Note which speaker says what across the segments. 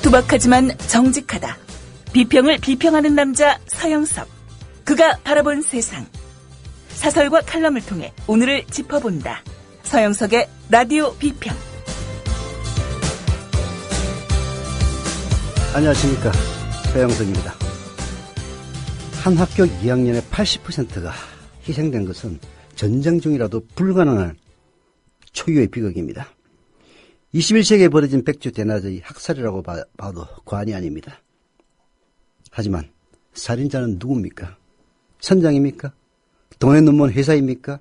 Speaker 1: 투박하지만 정직하다. 비평을 비평하는 남자 서영석. 그가 바라본 세상. 사설과 칼럼을 통해 오늘을 짚어본다. 서영석의 라디오 비평.
Speaker 2: 안녕하십니까, 서영석입니다. 한 학교 2학년의 80%가 희생된 것은 전쟁 중이라도 불가능한 초유의 비극입니다. 21세기에 벌어진 백주 대낮의 학살이라고 봐도 과언이 아닙니다. 하지만 살인자는 누굽니까? 선장입니까? 돈의 눈먼 회사입니까?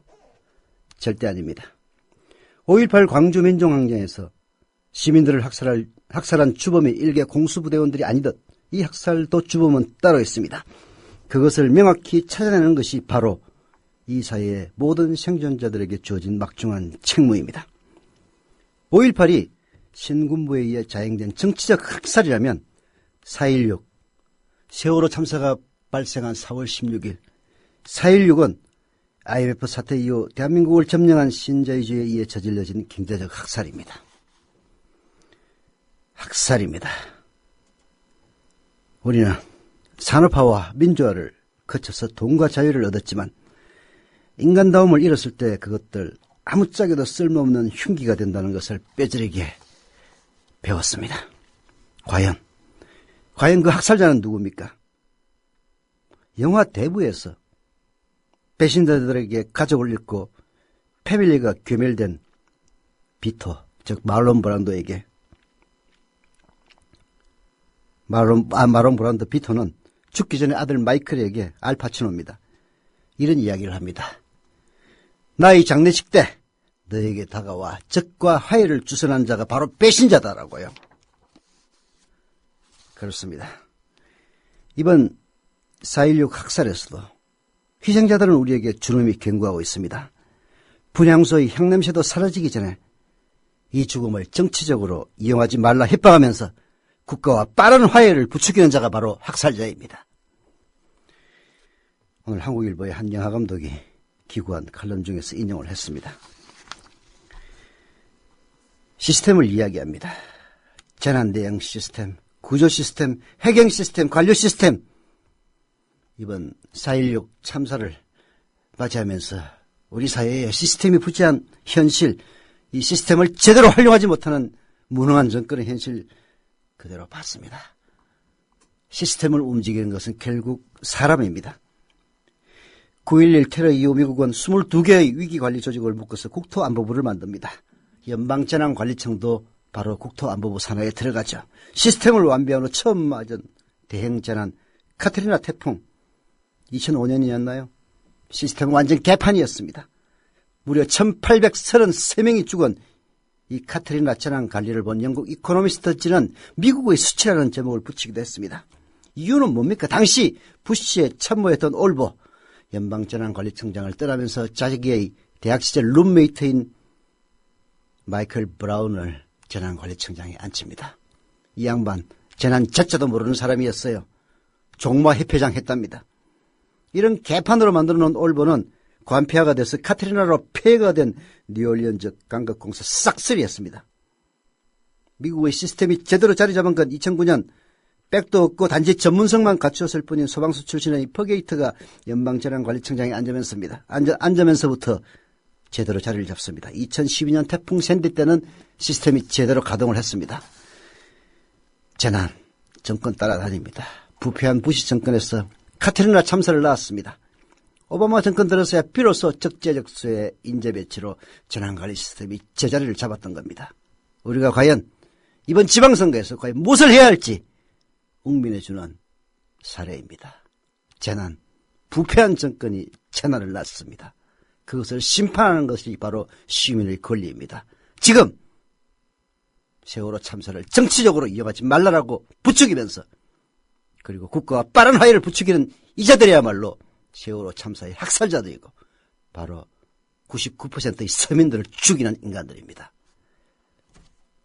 Speaker 2: 절대 아닙니다. 5.18 광주 민중항쟁에서 시민들을 학살한 주범이 일개 공수부대원들이 아니듯 이 학살도 주범은 따로 있습니다. 그것을 명확히 찾아내는 것이 바로 이 사회의 모든 생존자들에게 주어진 막중한 책무입니다. 5.18이 신군부에 의해 자행된 정치적 학살이라면 4.16, 세월호 참사가 발생한 4월 16일, 4.16은 IMF 사태 이후 대한민국을 점령한 신자유주의에 의해 저질러진 경제적 학살입니다. 학살입니다. 우리는 산업화와 민주화를 거쳐서 돈과 자유를 얻었지만 인간다움을 잃었을 때 그것들 아무짝에도 쓸모없는 흉기가 된다는 것을 뼈저리게 배웠습니다. 과연 그 학살자는 누굽니까? 영화 대부에서 배신자들에게 가족을 잃고 패밀리가 괴멸된 비토, 즉 마론 브란도에게 마론 브란도 비토는 죽기 전에 아들 마이클에게 알파치노입니다. 이런 이야기를 합니다. 나의 장례식 때 너에게 다가와 적과 화해를 주선한 자가 바로 배신자다라고요. 그렇습니다. 이번 4.16 학살에서도 희생자들은 우리에게 준엄히 경고하고 있습니다. 분향소의 향냄새도 사라지기 전에 이 죽음을 정치적으로 이용하지 말라 협박하면서 국가와 빠른 화해를 부추기는 자가 바로 학살자입니다. 오늘 한국일보의 한 영화 감독이 기고한 칼럼 중에서 인용을 했습니다. 시스템을 이야기합니다. 재난 대응 시스템, 구조 시스템, 해경 시스템, 관료 시스템. 이번 4.16 참사를 맞이하면서 우리 사회에 시스템이 부재한 현실, 이 시스템을 제대로 활용하지 못하는 무능한 정권의 현실 그대로 봤습니다. 시스템을 움직이는 것은 결국 사람입니다. 9.11 테러 이후 미국은 22개의 위기관리 조직을 묶어서 국토안보부를 만듭니다. 연방재난관리청도 바로 국토안보부 산하에 들어가죠. 시스템을 완비한 후 처음 맞은 대형재난 카트리나 태풍 2005년이었나요? 시스템은 완전 개판이었습니다. 무려 1833명이 죽은 이 카트리나 재난 관리를 본 영국 이코노미스트지는 미국의 수치라는 제목을 붙이기도 했습니다. 이유는 뭡니까? 당시 부시에 참모했던 올보 연방재난관리청장을 떠나면서 자기의 대학 시절 룸메이트인 마이클 브라운을 재난관리청장에 앉힙니다. 이 양반 재난 자체도 모르는 사람이었어요. 종마협회장 했답니다. 이런 개판으로 만들어놓은 올보는 관폐화가 돼서 카트리나로 폐해가 된 뉴올리언즈 강극공사 싹쓸이했습니다. 미국의 시스템이 제대로 자리 잡은 건 2009년 백도 없고 단지 전문성만 갖추었을 뿐인 소방수 출신의 퍼게이트가 연방재난관리청장에 앉으면서부터 제대로 자리를 잡습니다. 2012년 태풍 샌디 때는 시스템이 제대로 가동을 했습니다. 재난, 정권 따라다닙니다. 부패한 부시 정권에서 카트리나 참사를 낳았습니다. 오바마 정권 들어서야 비로소 적재적소의 인재 배치로 재난관리 시스템이 제자리를 잡았던 겁니다. 우리가 과연 이번 지방선거에서 과연 무엇을 해야 할지 웅민해 주는 사례입니다. 재난, 부패한 정권이 재난을 낳습니다. 그것을 심판하는 것이 바로 시민의 권리입니다. 지금 세월호 참사를 정치적으로 이용하지 말라라고 부추기면서 그리고 국가와 빠른 화해를 부추기는 이자들이야말로 세월호 참사의 학살자들이고 바로 99%의 서민들을 죽이는 인간들입니다.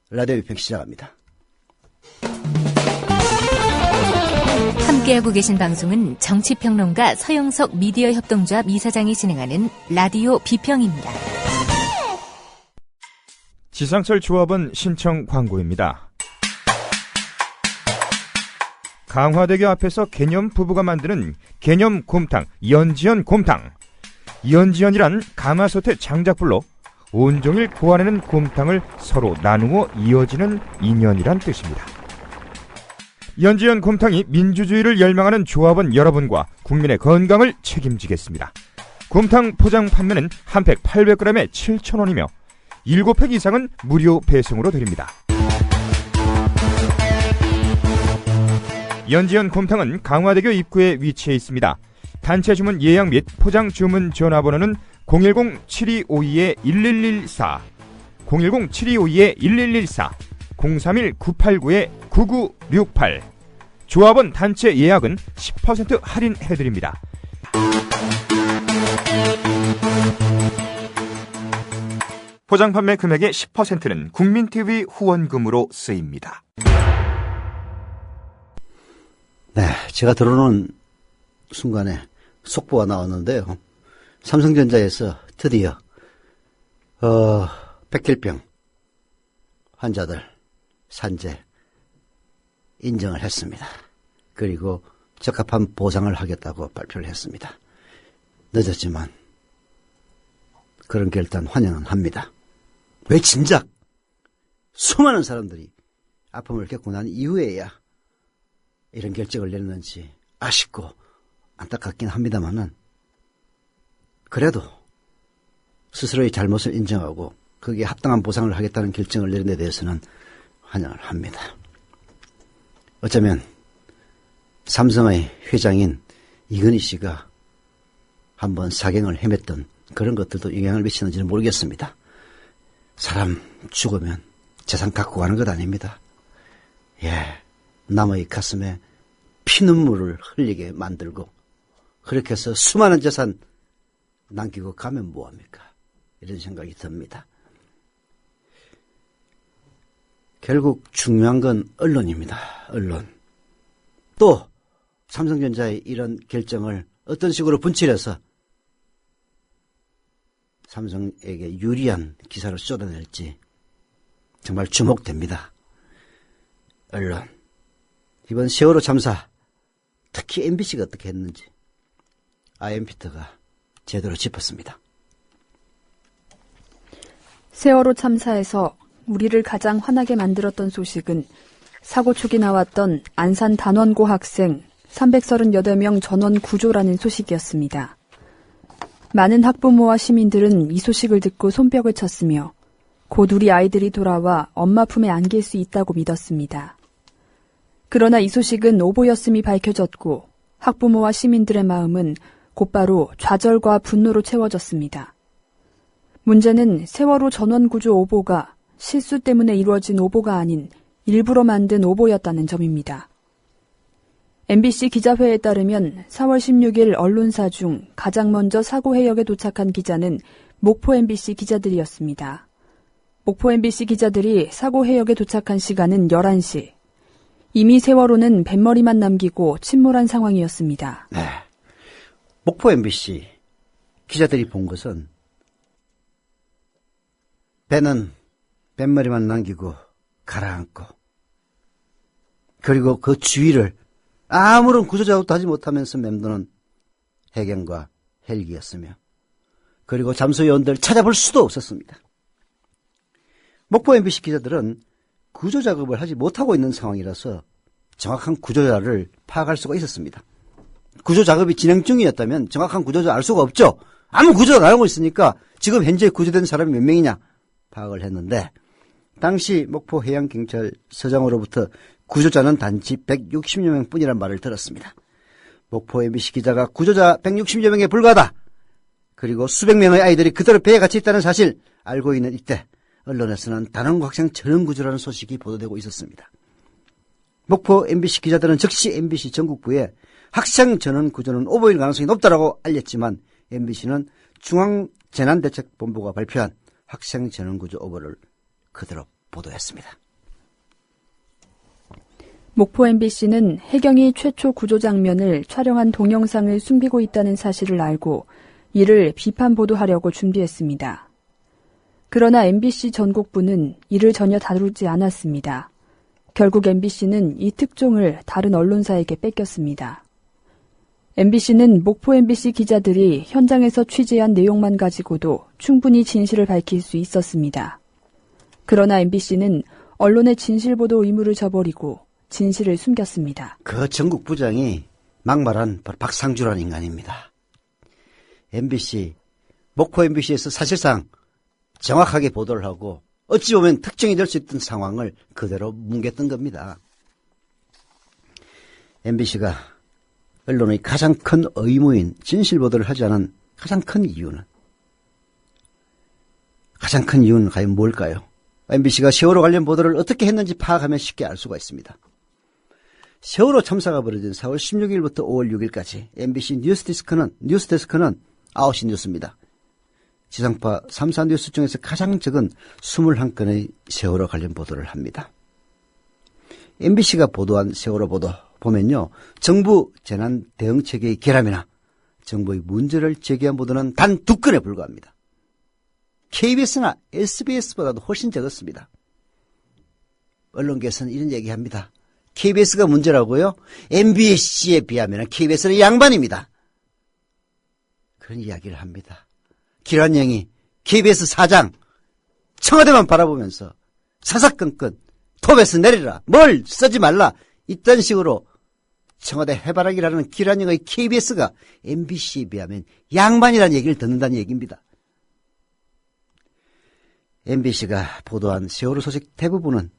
Speaker 2: 라디오 비평 시작합니다.
Speaker 3: 함께하고 계신 방송은 정치평론가 서영석 미디어 협동조합 이사장이 진행하는 라디오 비평입니다.
Speaker 4: 지상철 조합은 신청 광고입니다. 강화대교 앞에서 개념 부부가 만드는 개념 곰탕, 연지연 곰탕. 연지연이란 가마솥의 장작불로 온종일 구워내는 곰탕을 서로 나누어 이어지는 인연이란 뜻입니다. 연지연 곰탕이 민주주의를 열망하는 조합원 여러분과 국민의 건강을 책임지겠습니다. 곰탕 포장 판매는 한 팩 800g에 7,000원이며 7팩 이상은 무료 배송으로 드립니다. 연지연 곰탕은 강화대교 입구에 위치해 있습니다. 단체 주문 예약 및 포장 주문 전화번호는 010-7252-1114, 010-7252-1114, 031-989-9968. 조합원 단체 예약은 10% 할인해드립니다. 포장 판매 금액의 10%는 국민TV 후원금으로 쓰입니다.
Speaker 2: 네, 제가 들어오는 순간에 속보가 나왔는데요. 삼성전자에서 드디어 백혈병 환자들 산재 인정을 했습니다. 그리고 적합한 보상을 하겠다고 발표를 했습니다. 늦었지만 그런 결단 환영은 합니다. 왜 진작 수많은 사람들이 아픔을 겪고 난 이후에야 이런 결정을 내렸는지 아쉽고 안타깝긴 합니다만은 그래도 스스로의 잘못을 인정하고 거기에 합당한 보상을 하겠다는 결정을 내린 데 대해서는 환영을 합니다. 어쩌면 삼성의 회장인 이건희 씨가 한번 사경을 헤맸던 그런 것들도 영향을 미치는지는 모르겠습니다. 사람 죽으면 재산 갖고 가는 것 아닙니다. 남의 가슴에 피눈물을 흘리게 만들고 그렇게 해서 수많은 재산 남기고 가면 뭐합니까? 이런 생각이 듭니다. 결국 중요한 건 언론입니다. 언론. 또 삼성전자의 이런 결정을 어떤 식으로 분칠해서 삼성에게 유리한 기사를 쏟아낼지 정말 주목됩니다. 언론. 이번 세월호 참사 특히 MBC가 어떻게 했는지 아이엠피터가 제대로 짚었습니다.
Speaker 5: 세월호 참사에서 우리를 가장 화나게 만들었던 소식은 사고 초기 나왔던 안산 단원고 학생 338명 전원 구조라는 소식이었습니다. 많은 학부모와 시민들은 이 소식을 듣고 손뼉을 쳤으며 곧 우리 아이들이 돌아와 엄마 품에 안길 수 있다고 믿었습니다. 그러나 이 소식은 오보였음이 밝혀졌고 학부모와 시민들의 마음은 곧바로 좌절과 분노로 채워졌습니다. 문제는 세월호 전원구조 오보가 실수 때문에 이루어진 오보가 아닌 일부러 만든 오보였다는 점입니다. MBC 기자회에 따르면 4월 16일 언론사 중 가장 먼저 사고 해역에 도착한 기자는 목포 MBC 기자들이었습니다. 목포 MBC 기자들이 사고 해역에 도착한 시간은 11시. 이미 세월호는 뱃머리만 남기고 침몰한 상황이었습니다.
Speaker 2: 네. 목포 MBC 기자들이 본 것은 배는 뱃머리만 남기고 가라앉고 그리고 그 주위를 아무런 구조작업도 하지 못하면서 맴도는 해경과 헬기였으며 그리고 잠수요원들 찾아볼 수도 없었습니다. 목포 MBC 기자들은 구조작업을 하지 못하고 있는 상황이라서 정확한 구조자를 파악할 수가 있었습니다. 구조작업이 진행 중이었다면 정확한 구조자 알 수가 없죠. 아무 구조가 안 하고 있으니까 지금 현재 구조된 사람이 몇 명이냐 파악을 했는데 당시 목포 해양경찰서장으로부터 구조자는 단지 160여 명뿐이라는 말을 들었습니다. 목포 MBC 기자가 구조자 160여 명에 불과하다. 그리고 수백 명의 아이들이 그대로 배에 갇혀 있다는 사실 알고 있는 이때 언론에서는 단원고 학생 전원구조라는 소식이 보도되고 있었습니다. 목포 MBC 기자들은 즉시 MBC 전국부에 학생 전원구조는 오보일 가능성이 높다라고 알렸지만 MBC는 중앙재난대책본부가 발표한 학생 전원구조 오보를 그대로 보도했습니다.
Speaker 5: 목포 MBC는 해경이 최초 구조 장면을 촬영한 동영상을 숨기고 있다는 사실을 알고 이를 비판 보도하려고 준비했습니다. 그러나 MBC 전국부는 이를 전혀 다루지 않았습니다. 결국 MBC는 이 특종을 다른 언론사에게 뺏겼습니다. MBC는 목포 MBC 기자들이 현장에서 취재한 내용만 가지고도 충분히 진실을 밝힐 수 있었습니다. 그러나 MBC는 언론의 진실보도 의무를 저버리고 진실을 숨겼습니다.
Speaker 2: 그 전국 부장이 막말한 바로 박상주라는 인간입니다. MBC, 목포 MBC에서 사실상 정확하게 보도를 하고 어찌 보면 특정이 될 수 있던 상황을 그대로 뭉갰던 겁니다. MBC가 언론의 가장 큰 의무인 진실 보도를 하지 않은 가장 큰 이유는 과연 뭘까요? MBC가 세월호 관련 보도를 어떻게 했는지 파악하면 쉽게 알 수가 있습니다. 세월호 참사가 벌어진 4월 16일부터 5월 6일까지 MBC 뉴스데스크는 9시 뉴스입니다. 지상파 3사 뉴스 중에서 가장 적은 21건의 세월호 관련 보도를 합니다. MBC가 보도한 세월호 보도 보면요, 정부 재난 대응 체계의 결함이나 정부의 문제를 제기한 보도는 단 2건에 불과합니다. KBS나 SBS보다도 훨씬 적었습니다. 언론계에서는 이런 얘기합니다. KBS가 문제라고요? MBC에 비하면 KBS는 양반입니다. 그런 이야기를 합니다. 기란영이 KBS 사장 청와대만 바라보면서 사사건건 톱에서 내리라, 뭘 쓰지 말라, 이딴 식으로 청와대 해바라기라는 기란영의 KBS가 MBC에 비하면 양반이라는 얘기를 듣는다는 얘기입니다. MBC가 보도한 세월호 소식 대부분은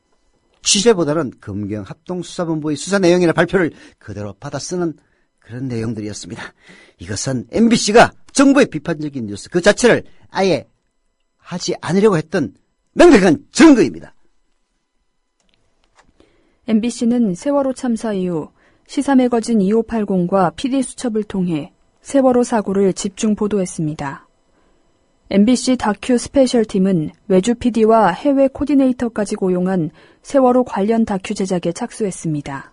Speaker 2: 취재보다는 검경합동수사본부의 수사 내용이나 발표를 그대로 받아 쓰는 그런 내용들이었습니다. 이것은 MBC가 정부의 비판적인 뉴스 그 자체를 아예 하지 않으려고 했던 명백한 증거입니다.
Speaker 5: MBC는 세월호 참사 이후 시사매거진 2580과 PD수첩을 통해 세월호 사고를 집중 보도했습니다. MBC 다큐 스페셜팀은 외주 PD와 해외 코디네이터까지 고용한 세월호 관련 다큐 제작에 착수했습니다.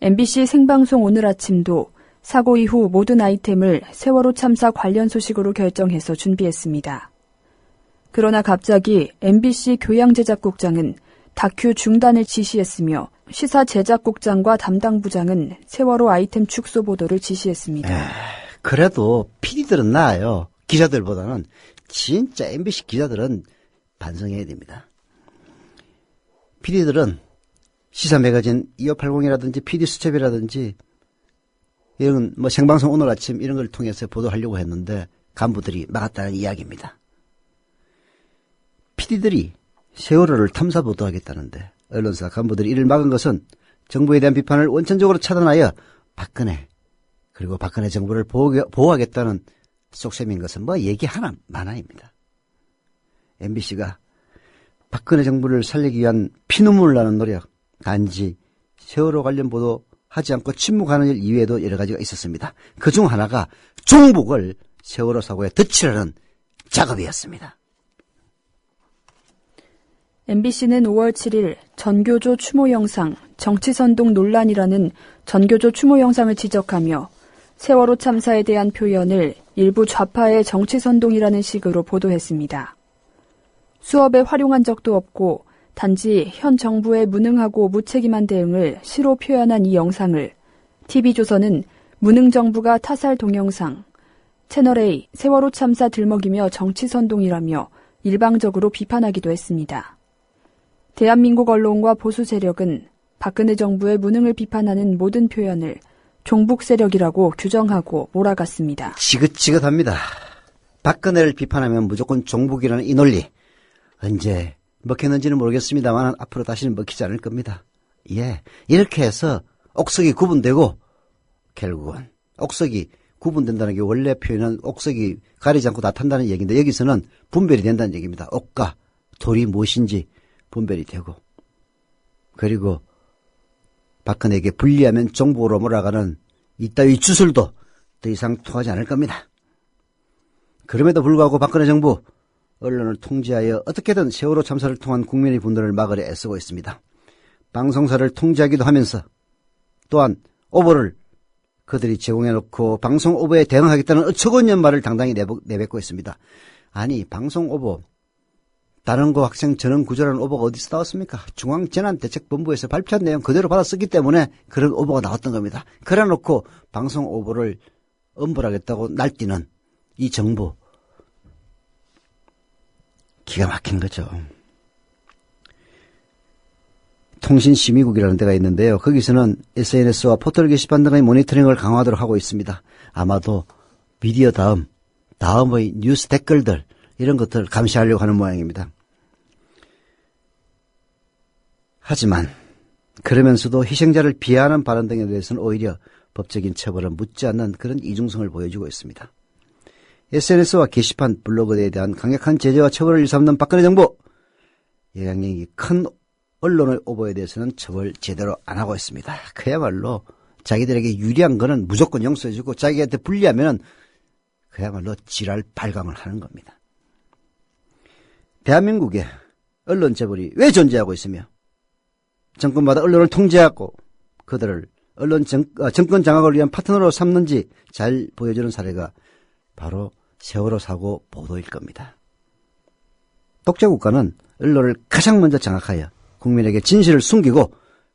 Speaker 5: MBC 생방송 오늘 아침도 사고 이후 모든 아이템을 세월호 참사 관련 소식으로 결정해서 준비했습니다. 그러나 갑자기 MBC 교양제작국장은 다큐 중단을 지시했으며 시사 제작국장과 담당 부장은 세월호 아이템 축소 보도를 지시했습니다.
Speaker 2: 그래도 PD들은 나아요. 기자들보다는. 진짜 MBC 기자들은 반성해야 됩니다. PD들은 시사 매거진 2580이라든지 PD수첩이라든지 이런 생방송 오늘 아침 이런 걸 통해서 보도하려고 했는데 간부들이 막았다는 이야기입니다. PD들이 세월호를 탐사 보도하겠다는데 언론사 간부들이 이를 막은 것은 정부에 대한 비판을 원천적으로 차단하여 박근혜 그리고 박근혜 정부를 보호하겠다는 속셈인 것은 얘기 하나입니다. MBC가 박근혜 정부를 살리기 위한 피눈물 나는 노력, 단지 세월호 관련 보도하지 않고 침묵하는 일 이외에도 여러 가지가 있었습니다. 그중 하나가 종북을 세월호 사고에 덧치려는 작업이었습니다.
Speaker 5: MBC는 5월 7일 전교조 추모 영상 정치선동 논란이라는 전교조 추모 영상을 지적하며 세월호 참사에 대한 표현을 일부 좌파의 정치선동이라는 식으로 보도했습니다. 수업에 활용한 적도 없고 단지 현 정부의 무능하고 무책임한 대응을 시로 표현한 이 영상을 TV조선은 무능 정부가 타살 동영상, 채널A 세월호 참사 들먹이며 정치선동이라며 일방적으로 비판하기도 했습니다. 대한민국 언론과 보수 세력은 박근혜 정부의 무능을 비판하는 모든 표현을 종북 세력이라고 규정하고 몰아갔습니다.
Speaker 2: 지긋지긋합니다. 박근혜를 비판하면 무조건 종북이라는 이 논리. 언제 먹혔는지는 모르겠습니다만 앞으로 다시는 먹히지 않을 겁니다. 예, 이렇게 해서 옥석이 구분되고 결국은 옥석이 구분된다는 게 원래 표현은 옥석이 가리지 않고 나탄다는 얘기인데 여기서는 분별이 된다는 얘기입니다. 옥과 돌이 무엇인지 분별이 되고 그리고 박근혜에게 불리하면 종북으로 몰아가는 이따위 주술도 더 이상 통하지 않을 겁니다. 그럼에도 불구하고 박근혜 정부 언론을 통제하여 어떻게든 세월호 참사를 통한 국민의 분노를 막으려 애쓰고 있습니다. 방송사를 통제하기도 하면서 또한 오보를 그들이 제공해놓고 방송 오보에 대응하겠다는 어처구니없는 말을 당당히 내뱉고 있습니다. 아니 방송 오보 단원고 학생 전원 구조라는 오보가 어디서 나왔습니까? 중앙재난대책본부에서 발표한 내용 그대로 받아 썼기 때문에 그런 오보가 나왔던 겁니다. 그래놓고 방송 오보를 엄벌하겠다고 날뛰는 이 정부, 기가 막힌 거죠. 통신심의국이라는 데가 있는데요. 거기서는 SNS와 포털 게시판 등의 모니터링을 강화하도록 하고 있습니다. 아마도 미디어 다음의 뉴스 댓글들 이런 것들을 감시하려고 하는 모양입니다. 하지만 그러면서도 희생자를 비하하는 발언 등에 대해서는 오히려 법적인 처벌을 묻지 않는 그런 이중성을 보여주고 있습니다. SNS와 게시판, 블로그에 대한 강력한 제재와 처벌을 일삼는 박근혜 정부, 영향력이 큰 언론의 오보에 대해서는 처벌 제대로 안 하고 있습니다. 그야말로 자기들에게 유리한 거는 무조건 용서해주고 자기한테 불리하면 그야말로 지랄 발광을 하는 겁니다. 대한민국에 언론 재벌이 왜 존재하고 있으며 정권마다 언론을 통제하고 그들을 언론 정권 장악을 위한 파트너로 삼는지 잘 보여주는 사례가 바로 세월호 사고 보도일 겁니다. 독재국가는 언론을 가장 먼저 장악하여 국민에게 진실을 숨기고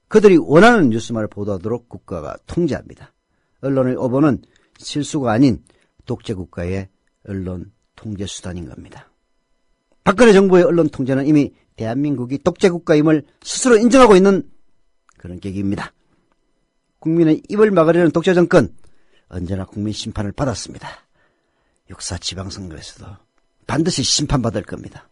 Speaker 2: 그들이 원하는 뉴스만을 보도하도록 국가가 통제합니다. 언론의 오보는 실수가 아닌 독재국가의 언론 통제 수단인 겁니다. 박근혜 정부의 언론 통제는 이미 대한민국이 독재국가임을 스스로 인정하고 있는 그런 계기입니다. 국민의 입을 막으려는 독재 정권, 언제나 국민 심판을 받았습니다. 역사 지방선거에서도 반드시 심판받을 겁니다.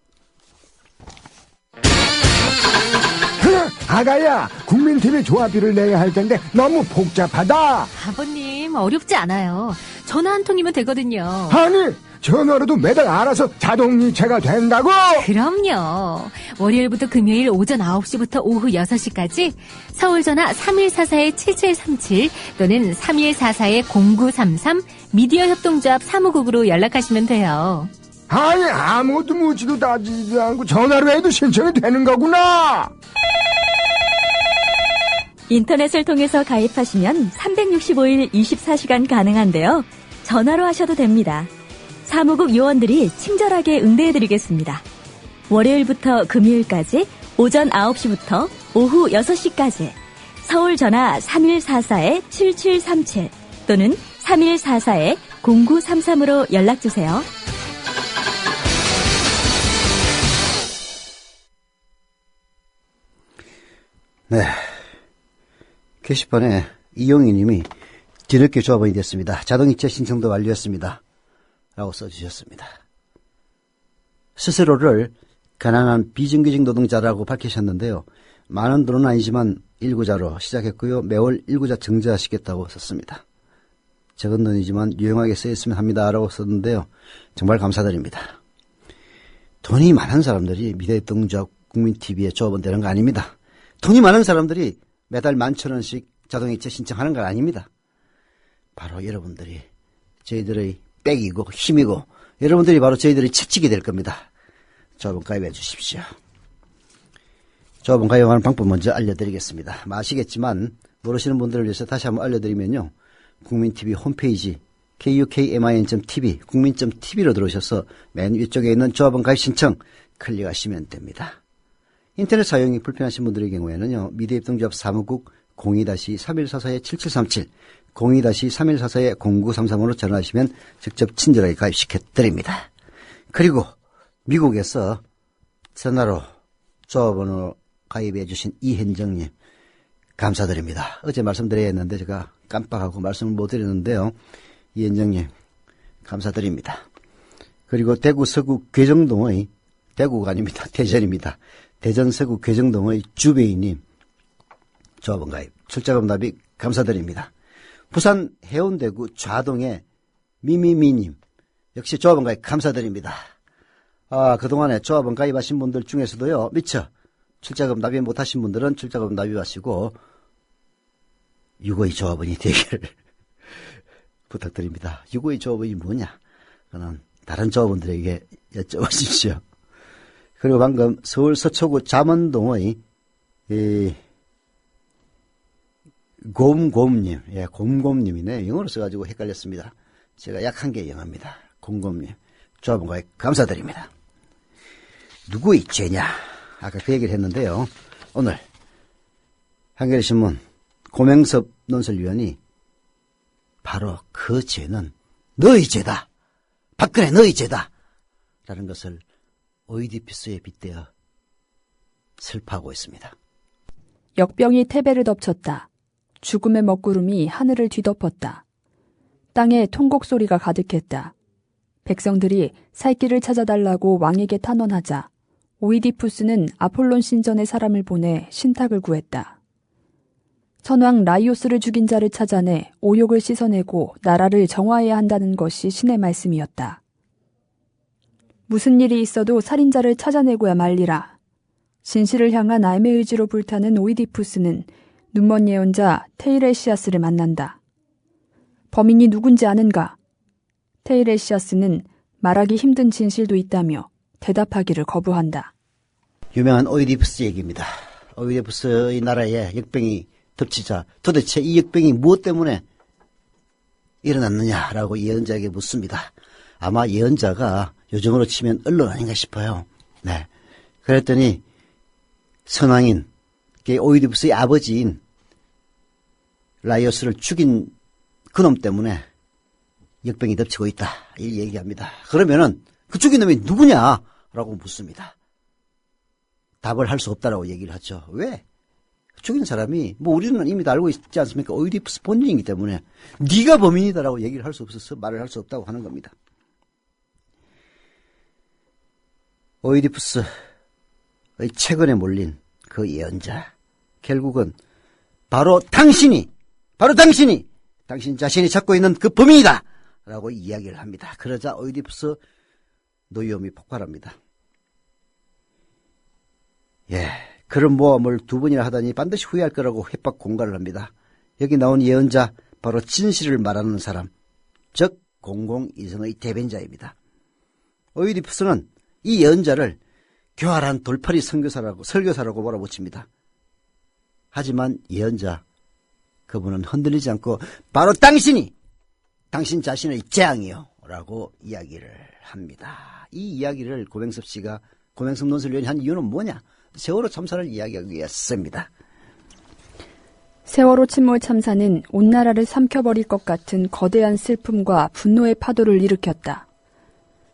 Speaker 6: 아가야, 국민TV 조합비를 내야 할 텐데 너무 복잡하다.
Speaker 3: 아버님, 어렵지 않아요. 전화 한 통이면 되거든요.
Speaker 6: 아니, 전화로도 매달 알아서 자동이체가 된다고?
Speaker 3: 그럼요. 월요일부터 금요일 오전 9시부터 오후 6시까지 서울전화 3144-7737 또는 3144-0933 미디어협동조합 사무국으로 연락하시면 돼요.
Speaker 6: 아니, 아무것도 묻지도 따지지도 않고 전화로 해도 신청이 되는 거구나.
Speaker 7: 인터넷을 통해서 가입하시면 365일 24시간 가능한데요. 전화로 하셔도 됩니다. 사무국 요원들이 친절하게 응대해드리겠습니다. 월요일부터 금요일까지 오전 9시부터 오후 6시까지 서울 전화 3144-7737 또는 3144-0933으로 연락주세요.
Speaker 2: 네. 게시판에 이용희 님이 뒤늦게 조합원이 됐습니다. 자동이체 신청도 완료했습니다. 라고 써주셨습니다. 스스로를 가난한 비정규직 노동자라고 밝히셨는데요. 많은 돈은 아니지만 일구자로 시작했고요. 매월 일구자 정지하시겠다고 썼습니다. 적은 돈이지만 유용하게 쓰였으면 합니다. 라고 썼는데요. 정말 감사드립니다. 돈이 많은 사람들이 미래협동조합 국민TV에 조합원 되는 거 아닙니다. 돈이 많은 사람들이 매달 11,000원씩 자동이체 신청하는 건 아닙니다. 바로 여러분들이 저희들의 백이고 힘이고 여러분들이 바로 저희들의 채찍이 될 겁니다. 조합원 가입해 주십시오. 조합원 가입하는 방법 먼저 알려드리겠습니다. 아시겠지만 모르시는 분들을 위해서 다시 한번 알려드리면요. 국민TV 홈페이지 kukmin.tv 국민.tv로 들어오셔서 맨 위쪽에 있는 조합원 가입 신청 클릭하시면 됩니다. 인터넷 사용이 불편하신 분들의 경우에는요. 미디어협동조합 사무국 02-3144-7737 02-3144-0933으로 전화하시면 직접 친절하게 가입시켜드립니다. 그리고 미국에서 전화로 조합원으로 가입해 주신 이현정님 감사드립니다. 어제 말씀드려야 했는데 제가 깜빡하고 말씀을 못 드렸는데요. 이현정님 감사드립니다. 그리고 대구 서구 괴정동의 대구가 아닙니다. 대전입니다. 대전 서구 괴정동의 주배이님 조합원 가입 출자금 납입 감사드립니다. 부산 해운대구 좌동의 미미미님 역시 조합원 가입 감사드립니다. 그동안에 조합원 가입하신 분들 중에서도요. 미처 출자금 납입 못하신 분들은 출자금 납입하시고 유고의 조합원이 되기를 부탁드립니다. 유고의 조합원이 뭐냐? 그는 다른 조합원들에게 여쭤보십시오. 그리고 방금 서울 서초구 잠원동의 곰곰님, 곰곰님이네. 영어로 써가지고 헷갈렸습니다. 제가 약한 게 영어입니다. 곰곰님, 조합원 가입 감사드립니다. 누구의 죄냐? 아까 그 얘기를 했는데요. 오늘 한겨레신문 고명섭 논설위원이 바로 그 죄는 너의 죄다. 박근혜 너의 죄다. 라는 것을 오이디푸스에 빗대어 슬퍼하고 있습니다.
Speaker 5: 역병이 태베를 덮쳤다. 죽음의 먹구름이 하늘을 뒤덮었다. 땅에 통곡 소리가 가득했다. 백성들이 살 길을 찾아달라고 왕에게 탄원하자 오이디푸스는 아폴론 신전에 사람을 보내 신탁을 구했다. 선왕 라이오스를 죽인 자를 찾아내 오욕을 씻어내고 나라를 정화해야 한다는 것이 신의 말씀이었다. 무슨 일이 있어도 살인자를 찾아내고야 말리라. 진실을 향한 알매 의지로 불타는 오이디푸스는 눈먼 예언자 테이레시아스를 만난다. 범인이 누군지 아는가? 테이레시아스는 말하기 힘든 진실도 있다며 대답하기를 거부한다.
Speaker 2: 유명한 오이디푸스 얘기입니다. 오이디푸스의 나라에 역병이 덮치자 도대체 이 역병이 무엇 때문에 일어났느냐라고 예언자에게 묻습니다. 아마 예언자가 요즘으로 치면 언론 아닌가 싶어요. 네. 그랬더니 선왕인 오이디푸스의 아버지인 라이오스를 죽인 그놈 때문에 역병이 덮치고 있다. 이 얘기합니다. 그러면은 그 죽인 놈이 누구냐라고 묻습니다. 답을 할 수 없다라고 얘기를 하죠. 왜? 죽인 사람이 우리는 이미 다 알고 있지 않습니까? 오이디푸스 본인이기 때문에 네가 범인이다라고 얘기를 할 수 없어서 말을 할 수 없다고 하는 겁니다. 오이디푸스의 최근에 몰린 그 예언자, 결국은 바로 당신 자신이 찾고 있는 그 범인이다 라고 이야기를 합니다. 그러자 오이디푸스 노여움이 폭발합니다. 그런 모험을 2번이나 하다니 반드시 후회할 거라고 협박 공갈을 합니다. 여기 나온 예언자, 바로 진실을 말하는 사람, 즉 공공이성의 대변자입니다. 오이디푸스는 이 예언자를 교활한 돌팔이 설교사라고 몰아붙입니다. 하지만 예언자, 그분은 흔들리지 않고 바로 당신 자신의 재앙이요 라고 이야기를 합니다. 이 이야기를 고명섭 논설위원이 한 이유는 뭐냐? 세월호 참사를 이야기하기 위해서입니다.
Speaker 5: 세월호 침몰 참사는 온 나라를 삼켜버릴 것 같은 거대한 슬픔과 분노의 파도를 일으켰다.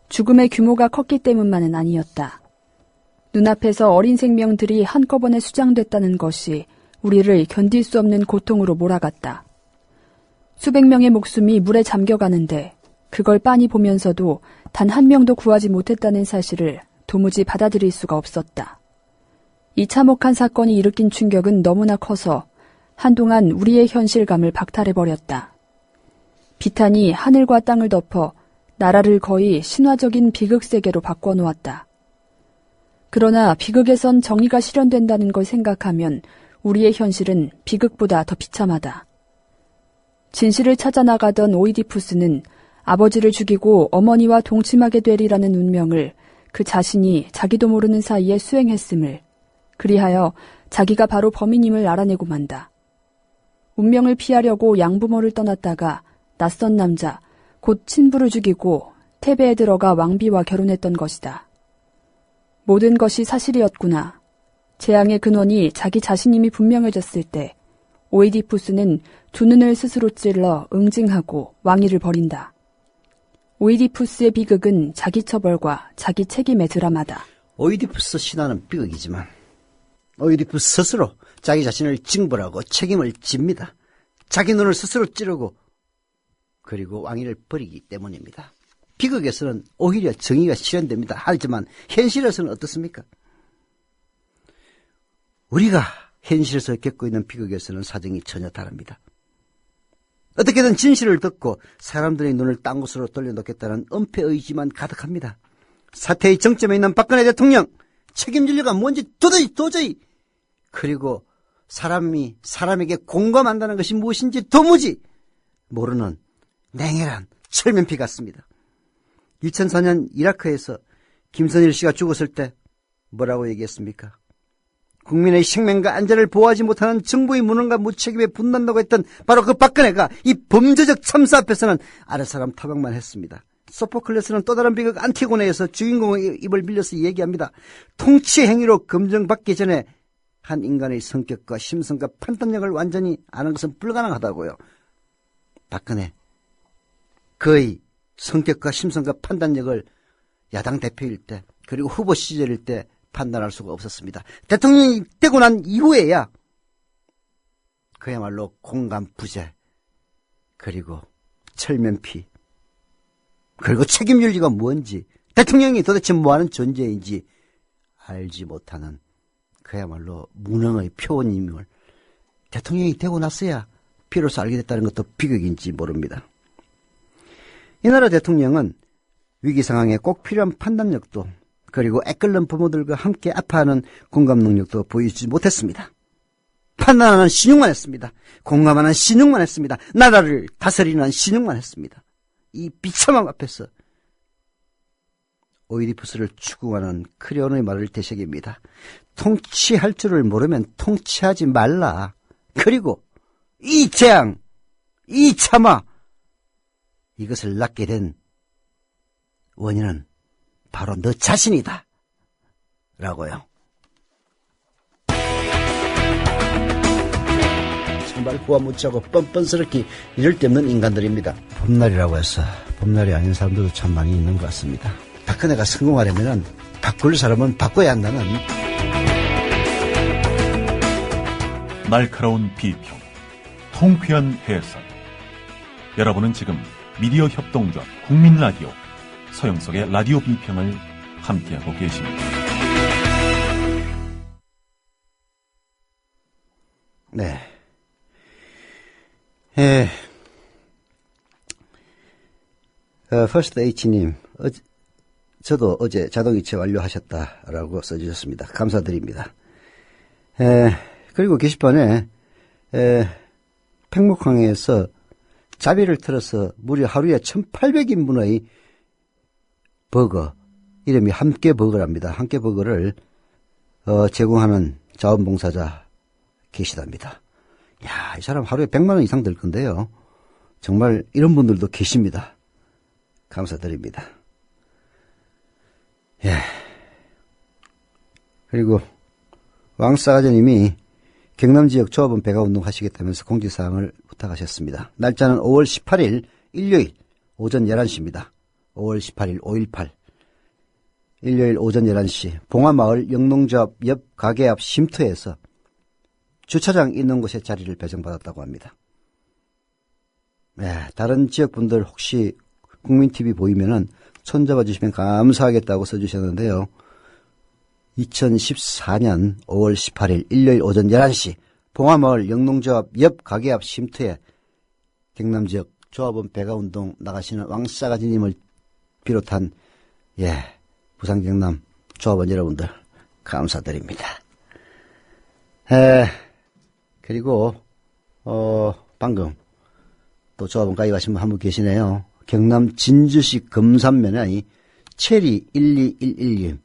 Speaker 5: 죽음의 규모가 컸기 때문만은 아니었다. 눈앞에서 어린 생명들이 한꺼번에 수장됐다는 것이 우리를 견딜 수 없는 고통으로 몰아갔다. 수백 명의 목숨이 물에 잠겨가는데 그걸 빤히 보면서도 단 한 명도 구하지 못했다는 사실을 도무지 받아들일 수가 없었다. 이 참혹한 사건이 일으킨 충격은 너무나 커서 한동안 우리의 현실감을 박탈해버렸다. 비탄이 하늘과 땅을 덮어 나라를 거의 신화적인 비극 세계로 바꿔놓았다. 그러나 비극에선 정의가 실현된다는 걸 생각하면 우리의 현실은 비극보다 더 비참하다. 진실을 찾아 나가던 오이디푸스는 아버지를 죽이고 어머니와 동침하게 되리라는 운명을 그 자신이 자기도 모르는 사이에 수행했음을, 그리하여 자기가 바로 범인임을 알아내고 만다. 운명을 피하려고 양부모를 떠났다가 낯선 남자, 곧 친부를 죽이고 태베에 들어가 왕비와 결혼했던 것이다. 모든 것이 사실이었구나. 재앙의 근원이 자기 자신임이 분명해졌을 때 오이디푸스는 두 눈을 스스로 찔러 응징하고 왕위를 버린다. 오이디푸스의 비극은 자기 처벌과 자기 책임의 드라마다.
Speaker 2: 오이디푸스 신화는 비극이지만 오이디푸스 스스로 자기 자신을 징벌하고 책임을 집니다. 자기 눈을 스스로 찌르고 그리고 왕위를 버리기 때문입니다. 비극에서는 오히려 정의가 실현됩니다. 하지만 현실에서는 어떻습니까? 우리가 현실에서 겪고 있는 비극에서는 사정이 전혀 다릅니다. 어떻게든 진실을 듣고 사람들의 눈을 딴 곳으로 돌려놓겠다는 은폐의지만 가득합니다. 사태의 정점에 있는 박근혜 대통령, 책임질 리가 뭔지 도저히 그리고 사람이 사람에게 공감한다는 것이 무엇인지 도무지 모르는 냉혈한 철면피 같습니다. 2004년 이라크에서 김선일 씨가 죽었을 때 뭐라고 얘기했습니까? 국민의 생명과 안전을 보호하지 못하는 정부의 무능과 무책임에 분난다고 했던 바로 그 박근혜가 이 범죄적 참사 앞에서는 아랫사람 타박만 했습니다. 소포클레스는 또 다른 비극 안티고네에서 주인공의 입을 빌려서 얘기합니다. 통치 행위로 검증받기 전에 한 인간의 성격과 심성과 판단력을 완전히 아는 것은 불가능하다고요. 박근혜, 그의 성격과 심성과 판단력을 야당 대표일 때 그리고 후보 시절일 때 판단할 수가 없었습니다. 대통령이 되고 난 이후에야 그야말로 공감 부재, 그리고 철면피, 그리고 책임윤리가 뭔지, 대통령이 도대체 뭐하는 존재인지 알지 못하는 그야말로 무능의 표본임을 대통령이 되고 났어야 비로소 알게 됐다는 것도 비극인지 모릅니다. 이 나라 대통령은 위기 상황에 꼭 필요한 판단력도 그리고 애끓는 부모들과 함께 아파하는 공감 능력도 보여주지 못했습니다. 판단하는 신용만 했습니다. 공감하는 신용만 했습니다. 나라를 다스리는 신용만 했습니다. 이 비참함 앞에서 오이디푸스를 추구하는 크레온의 말을 되새깁니다. 통치할 줄을 모르면 통치하지 말라. 그리고 이 재앙, 이 참화, 이것을 낳게 된 원인은 바로 너 자신이다. 라고요. 정말 후화무치하고 뻔뻔스럽게 이럴 데 없는 인간들입니다. 봄날이라고 해서 봄날이 아닌 사람들도 참 많이 있는 것 같습니다. 박근혜가 성공하려면 바꿀 사람은 바꿔야 한다는
Speaker 8: 날카로운 비평, 통쾌한 해설. 여러분은 지금 미디어 협동조합 국민라디오 서영석의 라디오 비평을 함께하고 계십니다.
Speaker 2: 네. 퍼스트 H님, 저도 어제 자동이체 완료하셨다라고 써주셨습니다. 감사드립니다. 그리고 게시판에 팽목항에서 자비를 틀어서 무려 하루에 1800인분의 버거, 이름이 함께버거랍니다. 함께버거를 제공하는 자원봉사자 계시답니다. 야, 이 사람 하루에 100만 원 이상 들 건데요. 정말 이런 분들도 계십니다. 감사드립니다. 예. 그리고 왕싸가지님이 경남지역 조합원 배가운동 하시겠다면서 공지사항을 부탁하셨습니다. 날짜는 5월 18일 일요일 오전 11시입니다. 5월 18일 5.18 일요일 오전 11시 봉화마을 영농조합 옆 가게 앞 쉼터에서 주차장 있는 곳에 자리를 배정받았다고 합니다. 네, 다른 지역분들 혹시 국민TV 보이면은 손잡아 주시면 감사하겠다고 써주셨는데요. 2014년 5월 18일 일요일 오전 11시 봉화마을 영농조합 옆 가게 앞 쉼터에 경남지역 조합원 배가운동 나가시는 왕싸가지님을 비롯한 부산 경남 조합원 여러분들 감사드립니다. 그리고 방금 또 조합원 가입하신 분 한 분 계시네요. 경남 진주시 금산면의 체리 1211님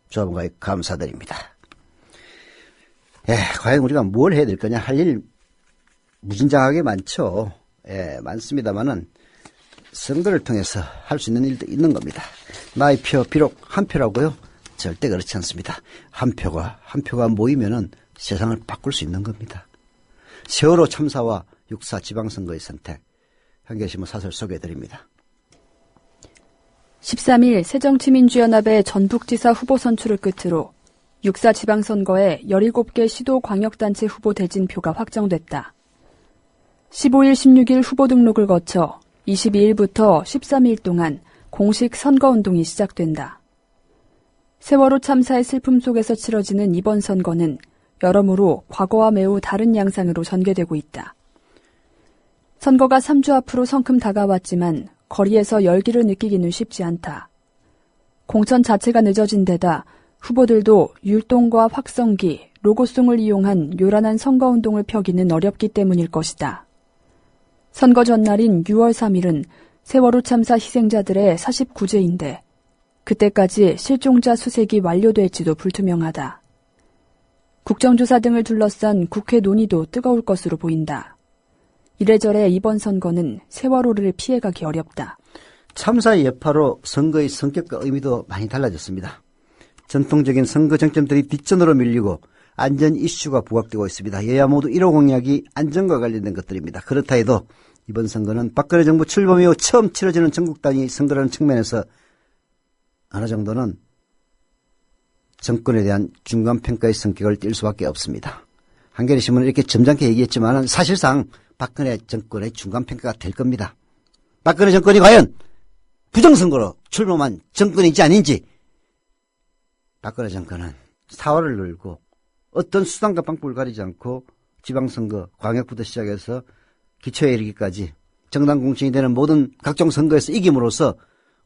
Speaker 2: 조합원 가입 감사드립니다. 과연 우리가 뭘 해야 될 거냐 할 일 무진장하게 많죠. 많습니다만은 선거를 통해서 할 수 있는 일도 있는 겁니다. 나의 표 비록 한 표라고요? 절대 그렇지 않습니다. 한 표가 모이면은 세상을 바꿀 수 있는 겁니다. 세월호 참사와 6.4 지방선거의 선택, 한겨레신문 사설 소개해드립니다.
Speaker 5: 13일 새정치민주연합의 전북지사 후보 선출을 끝으로 6.4 지방선거에 17개 시도광역단체 후보 대진표가 확정됐다. 15일, 16일 후보 등록을 거쳐 22일부터 13일 동안 공식 선거운동이 시작된다. 세월호 참사의 슬픔 속에서 치러지는 이번 선거는 여러모로 과거와 매우 다른 양상으로 전개되고 있다. 선거가 3주 앞으로 성큼 다가왔지만 거리에서 열기를 느끼기는 쉽지 않다. 공천 자체가 늦어진 데다 후보들도 율동과 확성기, 로고송을 이용한 요란한 선거운동을 펴기는 어렵기 때문일 것이다. 선거 전날인 6월 3일은 세월호 참사 희생자들의 49제인데 그때까지 실종자 수색이 완료될지도 불투명하다. 국정조사 등을 둘러싼 국회 논의도 뜨거울 것으로 보인다. 이래저래 이번 선거는 세월호를 피해가기 어렵다.
Speaker 2: 참사의 여파로 선거의 성격과 의미도 많이 달라졌습니다. 전통적인 선거 쟁점들이 뒷전으로 밀리고 안전 이슈가 부각되고 있습니다. 여야 모두 1호 공약이 안전과 관련된 것들입니다. 그렇다 해도 이번 선거는 박근혜 정부 출범 이후 처음 치러지는 전국 단위 선거라는 측면에서 어느 정도는 정권에 대한 중간평가의 성격을 띌 수밖에 없습니다. 한겨레 신문은 이렇게 점잖게 얘기했지만 사실상 박근혜 정권의 중간평가가 될 겁니다. 박근혜 정권이 과연 부정선거로 출범한 정권인지 아닌지, 박근혜 정권은 사활을 늘고 어떤 수단과 방법을 가리지 않고 지방선거, 광역부터 시작해서 기초에 이르기까지 정당 공천이 되는 모든 각종 선거에서 이김으로써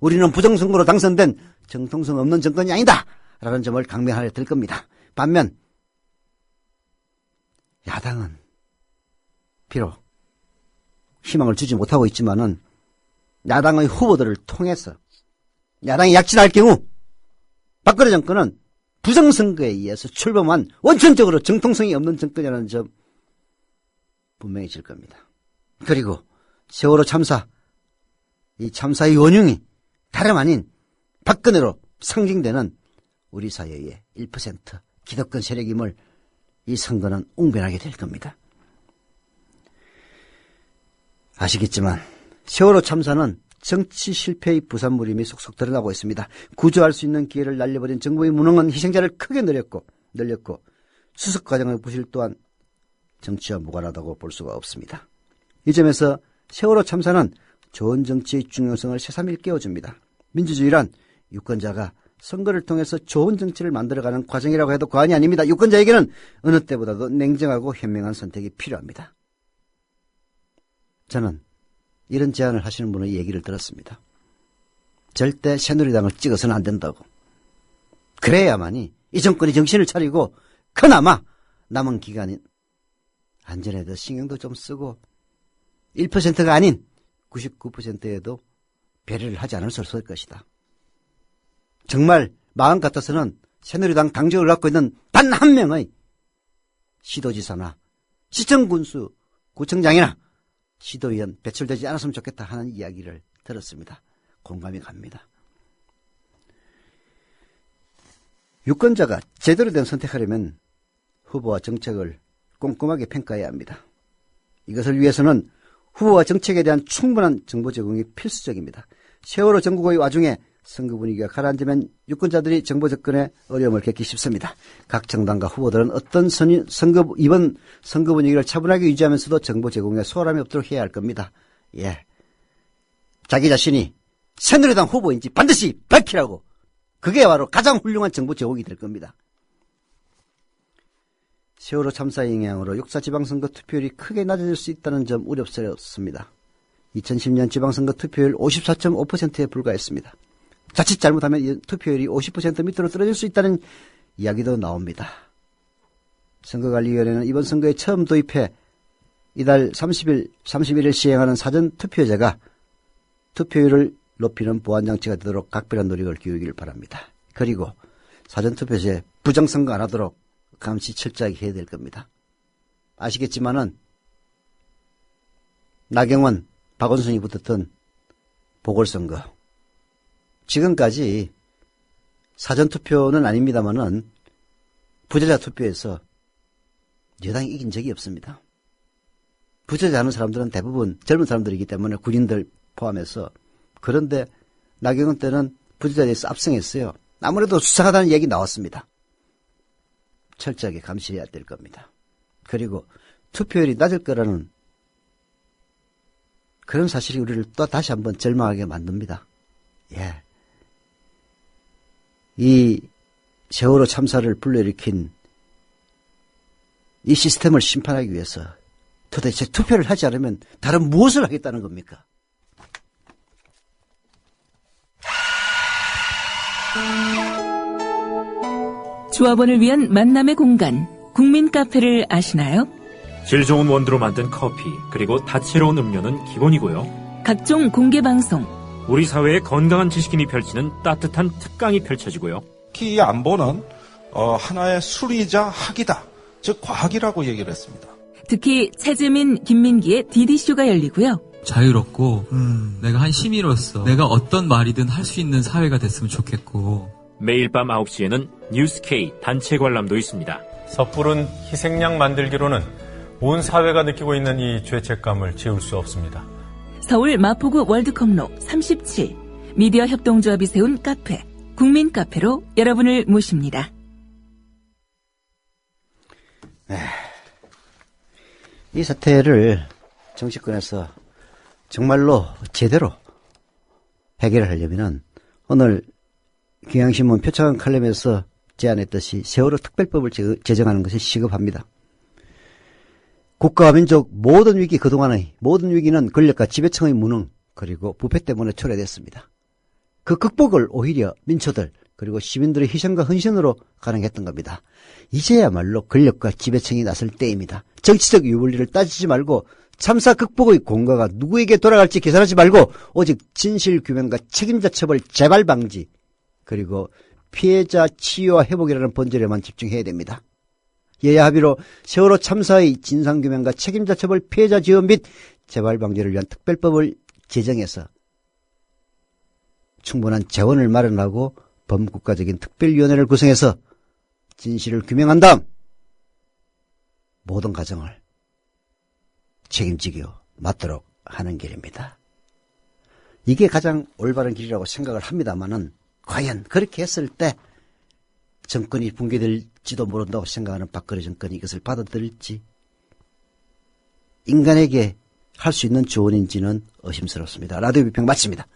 Speaker 2: 우리는 부정선거로 당선된 정통성 없는 정권이 아니다 라는 점을 강변하려 들 겁니다. 반면 야당은 비록 희망을 주지 못하고 있지만은 야당의 후보들을 통해서 야당이 약진할 경우 박근혜 정권은 부정선거에 의해서 출범한 원천적으로 정통성이 없는 정권이라는 점 분명히 질 겁니다. 그리고 세월호 참사, 이 참사의 원흉이 다름 아닌 박근혜로 상징되는 우리 사회의 1% 기득권 세력임을 이 선거는 웅변하게 될 겁니다. 아시겠지만 세월호 참사는 정치 실패의 부산물임이 속속 드러나고 있습니다. 구조할 수 있는 기회를 날려버린 정부의 무능은 희생자를 크게 늘렸고 수습 과정의 부실 또한 정치와 무관하다고 볼 수가 없습니다. 이 점에서 세월호 참사는 좋은 정치의 중요성을 새삼 일깨워줍니다. 민주주의란 유권자가 선거를 통해서 좋은 정치를 만들어가는 과정이라고 해도 과언이 아닙니다. 유권자에게는 어느 때보다도 냉정하고 현명한 선택이 필요합니다. 저는 이런 제안을 하시는 분의 얘기를 들었습니다. 절대 새누리당을 찍어서는 안 된다고. 그래야만이 이 정권이 정신을 차리고 그나마 남은 기간인 안전에 더 신경도 좀 쓰고 1%가 아닌 99%에도 배려를 하지 않을 수 없을 것이다. 정말 마음 같아서는 새누리당 당적을 갖고 있는 단 한 명의 시도지사나 시청군수 구청장이나 시도위원 배출되지 않았으면 좋겠다 하는 이야기를 들었습니다. 공감이 갑니다. 유권자가 제대로 된 선택하려면 후보와 정책을 꼼꼼하게 평가해야 합니다. 이것을 위해서는 후보와 정책에 대한 충분한 정보 제공이 필수적입니다. 세월호 전국의 와중에 선거 분위기가 가라앉으면 유권자들이 정보 접근에 어려움을 겪기 쉽습니다. 각 정당과 후보들은 이번 선거 분위기를 차분하게 유지하면서도 정보 제공에 소홀함이 없도록 해야 할 겁니다. 예, 자기 자신이 새누리당 후보인지 반드시 밝히라고. 그게 바로 가장 훌륭한 정보 제공이 될 겁니다. 세월호 참사의 영향으로 역사 지방선거 투표율이 크게 낮아질 수 있다는 점 우려스럽습니다. 2010년 지방선거 투표율 54.5%에 불과했습니다. 자칫 잘못하면 투표율이 50% 밑으로 떨어질 수 있다는 이야기도 나옵니다. 선거관리위원회는 이번 선거에 처음 도입해 이달 31일 시행하는 사전투표제가 투표율을 높이는 보완장치가 되도록 각별한 노력을 기울이길 바랍니다. 그리고 사전투표제 부정선거 안 하도록 감시 철저하게 해야 될 겁니다. 아시겠지만은 나경원, 박원순이 붙었던 보궐선거, 지금까지 사전투표는 아닙니다만은 부재자 투표에서 여당이 이긴 적이 없습니다. 부재자하는 사람들은 대부분 젊은 사람들이기 때문에 군인들 포함해서. 그런데 나경원 때는 부재자에서 압승했어요. 아무래도 수상하다는 얘기 나왔습니다. 철저하게 감시해야 될 겁니다. 그리고 투표율이 낮을 거라는 그런 사실이 우리를 또 다시 한번 절망하게 만듭니다. 예. 이 세월호 참사를 불러일으킨 이 시스템을 심판하기 위해서 도대체 투표를 하지 않으면 다른 무엇을 하겠다는 겁니까?
Speaker 1: 조합원을 위한 만남의 공간, 국민 카페를 아시나요?
Speaker 9: 질 좋은 원두로 만든 커피, 그리고 다채로운 음료는 기본이고요.
Speaker 1: 각종 공개 방송,
Speaker 9: 우리 사회의 건강한 지식인이 펼치는 따뜻한 특강이 펼쳐지고요.
Speaker 10: 특히 이 안보는 하나의 술이자 학이다. 즉 과학이라고 얘기를 했습니다.
Speaker 1: 특히 최재민, 김민기의 DD쇼가 열리고요.
Speaker 11: 자유롭고 내가 한 시민으로서 내가 어떤 말이든 할 수 있는 사회가 됐으면 좋겠고.
Speaker 9: 매일 밤 9시에는 뉴스K 단체 관람도 있습니다.
Speaker 12: 섣부른 희생양 만들기로는 온 사회가 느끼고 있는 이 죄책감을 지울 수 없습니다.
Speaker 1: 서울 마포구 월드컵로 37 미디어 협동조합이 세운 카페 국민 카페로 여러분을 모십니다.
Speaker 2: 이 사태를 정치권에서 정말로 제대로 해결을 하려면은 오늘 경향신문 표창원 칼럼에서 제안했듯이 세월호 특별법을 제정하는 것이 시급합니다. 국가와 민족 모든 위기, 그동안의 모든 위기는 권력과 지배층의 무능 그리고 부패 때문에 초래됐습니다. 그 극복을 오히려 민초들 그리고 시민들의 희생과 헌신으로 가능했던 겁니다. 이제야말로 권력과 지배층이 나설 때입니다. 정치적 유불리를 따지지 말고 참사 극복의 공과가 누구에게 돌아갈지 계산하지 말고 오직 진실 규명과 책임자 처벌 재발 방지 그리고 피해자 치유와 회복이라는 본질에만 집중해야 됩니다. 여야 합의로 세월호 참사의 진상규명과 책임자 처벌 피해자 지원 및 재발 방지를 위한 특별법을 제정해서 충분한 재원을 마련하고 범국가적인 특별위원회를 구성해서 진실을 규명한 다음 모든 가정을 책임지게 맞도록 하는 길입니다. 이게 가장 올바른 길이라고 생각을 합니다만은 과연 그렇게 했을 때 정권이 붕괴될지도 모른다고 생각하는 박근혜 정권이 이것을 받아들일지 인간에게 할 수 있는 조언인지는 의심스럽습니다. 라디오 비평 마칩니다.